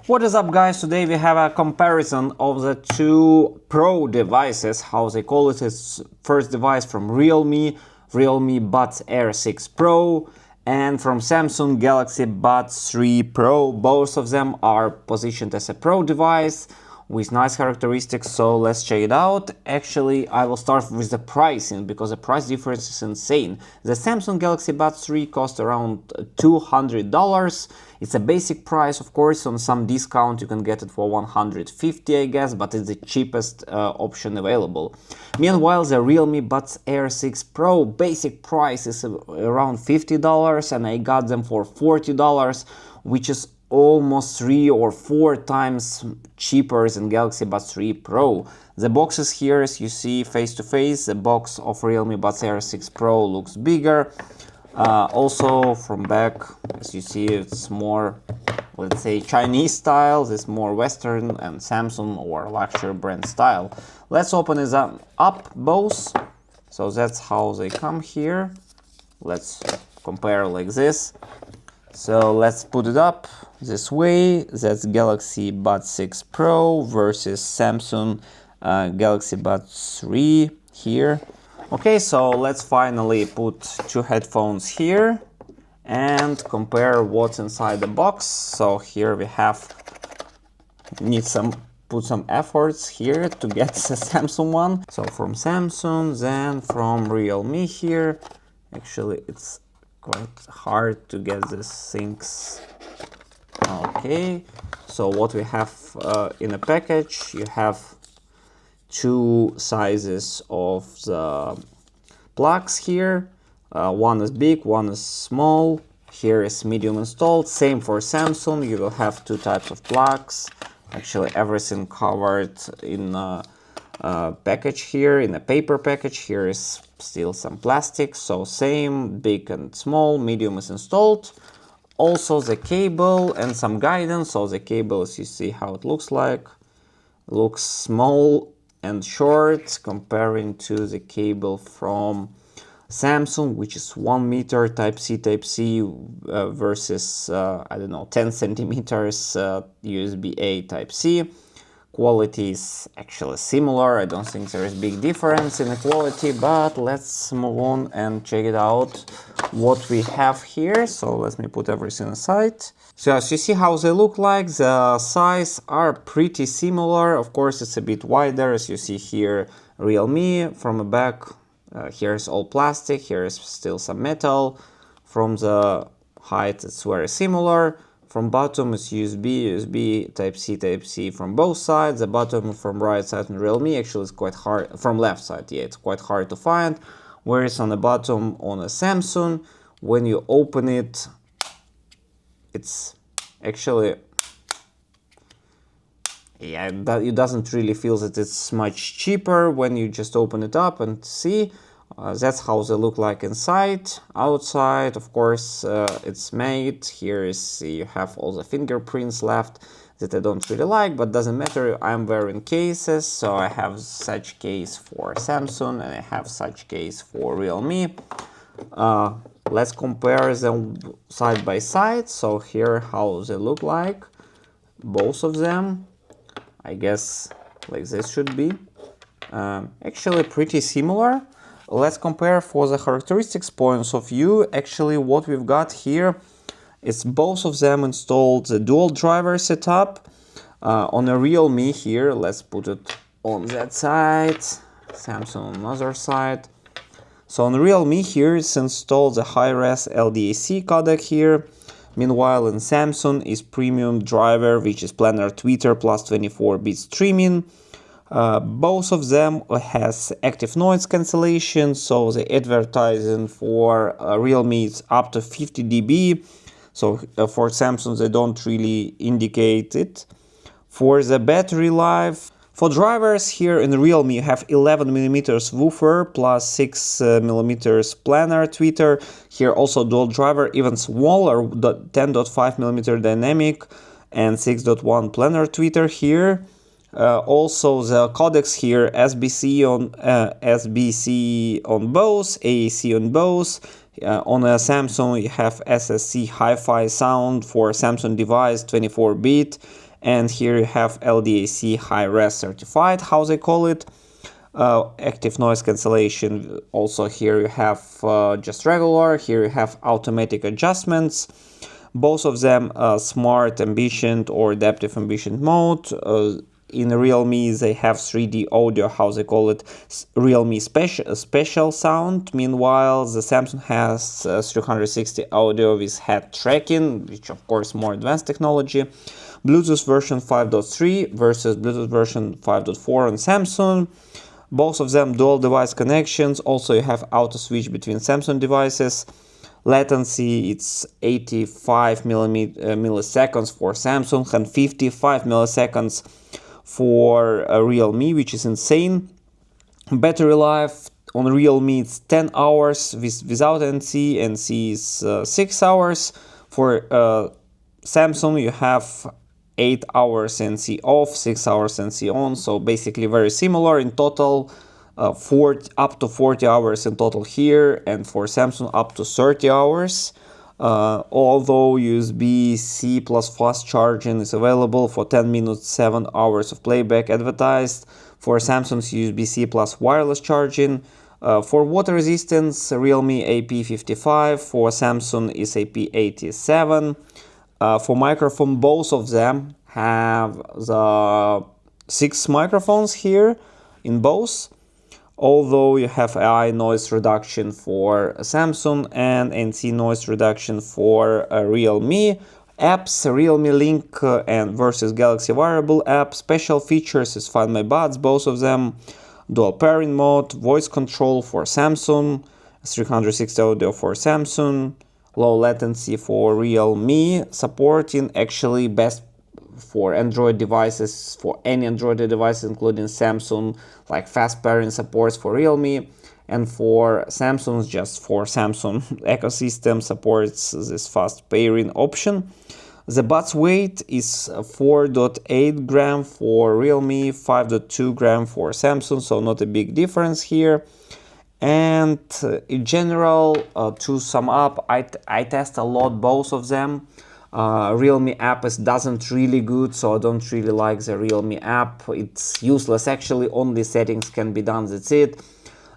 What is up, guys? Today we have a comparison of the two Pro devices, how they call it. It's first device from Realme Buds Air 6 Pro, and from Samsung Galaxy Buds 3 Pro. Both of them are positioned as a Pro device with nice characteristics, so let's check it out. Actually, I will start with the pricing because the price difference is insane. The Samsung Galaxy Buds 3 cost around $200. It's a basic price, of course. On some discount you can get it for $150, I guess, but it's the cheapest option available. Meanwhile, the Realme Buds Air 6 Pro basic price is around $50, and I got them for $40, which is almost 3 or 4 times cheaper than Galaxy Buds 3 Pro. The boxes here, as you see face to face, the box of Realme Buds Air 6 Pro looks bigger. Also from back, as you see, it's more, let's say, Chinese style. This is more Western and Samsung or luxury brand style. Let's open it up both. So that's how they come here. Let's compare like this. So let's put it up this way. That's Galaxy Buds 6 Pro versus Samsung Galaxy Buds 3 here. Okay, so let's finally put two headphones here and compare what's inside the box. So here we put some efforts here to get the Samsung one. So from Samsung, then from Realme here. Actually, it's quite hard to get these things. Okay, so what we have in a package, you have two sizes of the plugs here. One is big, one is small. Here is medium installed. Same for Samsung. You will have two types of plugs. Actually, everything covered in a package here, in a paper package. Here is still some plastic. So same, big and small. Medium is installed. Also the cable and some guidance. So the cable, as you see how it looks like, looks small and short comparing to the cable from Samsung, which is 1 meter Type-C versus I don't know, 10 centimeters USB-A Type-C. Quality is actually similar. I don't think there is big difference in the quality, but let's move on and check it out what we have here. So let me put everything aside. So as you see how they look like, the size are pretty similar. Of course, it's a bit wider. As you see here, Realme from the back, here's all plastic, here is still some metal. From the height, it's very similar. From bottom is USB, Type-C from both sides. The bottom from right side in Realme actually is quite hard, from left side, yeah, it's quite hard to find. Whereas on the bottom on a Samsung, when you open it, it's actually, yeah, it doesn't really feel that it's much cheaper when you just open it up and see. That's how they look like inside. Outside, of course, it's made. Here is, you have all the fingerprints left that I don't really like, but doesn't matter. I'm wearing cases, so I have such case for Samsung and I have such case for Realme. Let's compare them side by side. So here how they look like, both of them. I guess like this should be. Actually pretty similar. Let's compare for the characteristics points of view. Actually what we've got here is both of them installed the dual driver setup. On a Realme here, let's put it on that side, Samsung on the other side. So on Realme here, it's installed the high-res LDAC codec here. Meanwhile, in Samsung is premium driver, which is planar tweeter plus 24-bit streaming. Both of them has active noise cancellation, so the advertising for Realme is up to 50 dB. So for Samsung, they don't really indicate it. For the battery life, for drivers here in Realme, you have 11mm woofer plus 6mm planar tweeter. Here also dual driver, even smaller, 10.5mm dynamic and 6.1 planar tweeter here. Also the codecs here, SBC on both, AAC on both. On a Samsung you have SSC Hi-Fi sound for Samsung device 24-bit, And here you have LDAC high-res certified, how they call it. Active noise cancellation. Also here you have just regular. Here you have automatic adjustments. Both of them smart ambient or adaptive ambient mode. In Realme they have 3D audio, how they call it, Realme spatial sound. Meanwhile the Samsung has 360 audio with head tracking, which of course more advanced technology. Bluetooth version 5.3 versus Bluetooth version 5.4 on Samsung. Both of them dual device connections. Also you have auto switch between Samsung devices. Latency, it's 85 milliseconds for Samsung and 55 milliseconds for Realme, which is insane. Battery life on Realme it's 10 hours without NC. NC is 6 hours. For Samsung you have 8 hours NC off, 6 hours NC on, so basically very similar. In total, up to 40 hours in total here, and for Samsung up to 30 hours. Although USB-C plus fast charging is available for 10 minutes, 7 hours of playback advertised. For Samsung's USB-C plus wireless charging. For water resistance, Realme AP55, for Samsung is AP87. For microphone, both of them have the 6 microphones here in both. Although you have AI noise reduction for Samsung and NC noise reduction for Realme. Apps, Realme Link and versus Galaxy Wearable app. Special features is Find My Buds, both of them. Dual pairing mode, voice control for Samsung, 360 audio for Samsung. Low latency for Realme, supporting actually best for Android devices, for any Android device including Samsung, like fast pairing supports for Realme, and for Samsung's just for Samsung ecosystem supports this fast pairing option. The buds weight is 4.8 gram for Realme, 5.2 gram for Samsung, so not a big difference here. And in general, to sum up, I test a lot both of them. Realme app doesn't really good, so I don't really like the Realme app. It's useless actually, only settings can be done, that's it.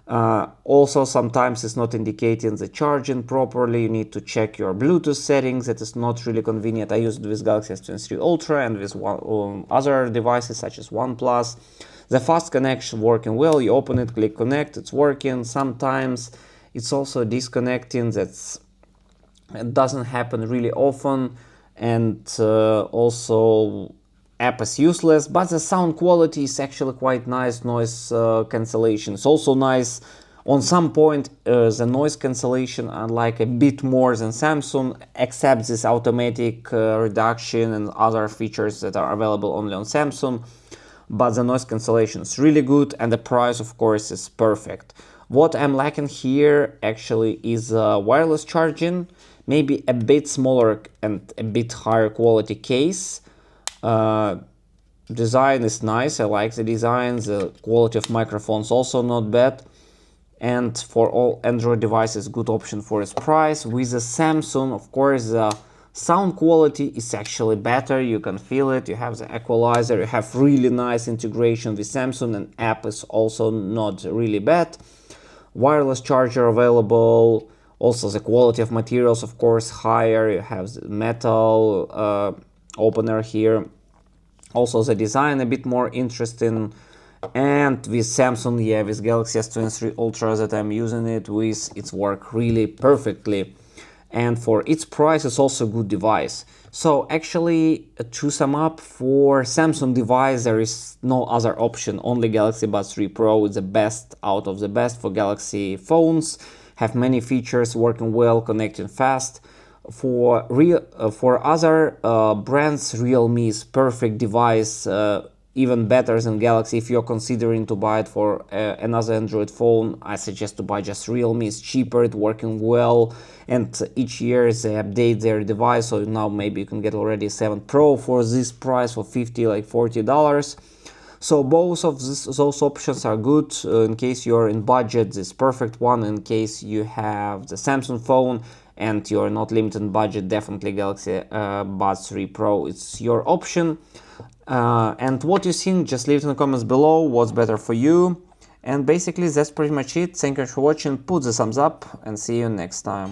Also sometimes it's not indicating the charging properly. You need to check your Bluetooth settings. That is not really convenient. I used it with Galaxy S23 Ultra and with other devices such as OnePlus. The fast connection working well. You open it, click connect, it's working. Sometimes it's also disconnecting. It doesn't happen really often, and also app is useless, but the sound quality is actually quite nice. Noise cancellation is also nice. On some point the noise cancellation unlike a bit more than Samsung, except this automatic reduction and other features that are available only on Samsung, but the noise cancellation is really good and the price of course is perfect. What I'm lacking here actually is wireless charging, maybe a bit smaller and a bit higher quality case. Design is nice, I like the design, the quality of microphones also not bad, and for all Android devices good option for its price. With the Samsung of course the sound quality is actually better, you can feel it, you have the equalizer, you have really nice integration with Samsung, and app is also not really bad. Wireless charger available, also the quality of materials of course higher, you have the metal opener here, also the design a bit more interesting. And with Samsung, yeah, with Galaxy S23 Ultra that I'm using it with, it's work really perfectly, and for its price it's also a good device. So actually, to sum up, for Samsung device there is no other option, only Galaxy Buds 3 Pro is the best out of the best for Galaxy phones, have many features, working well, connecting fast. For other brands, Realme is perfect device, even better than Galaxy. If you're considering to buy it for another Android phone, I suggest to buy just Realme. It's cheaper, it's working well, and each year they update their device, so now maybe you can get already 7 Pro for this price for $40. So both of those options are good. In case you're in budget, this is perfect one. In case you have the Samsung phone and you're not limited in budget, definitely Galaxy Buds 3 Pro, it's your option. And what you think, just leave it in the comments below, what's better for you. And basically that's pretty much it. Thank you for watching, put the thumbs up and see you next time.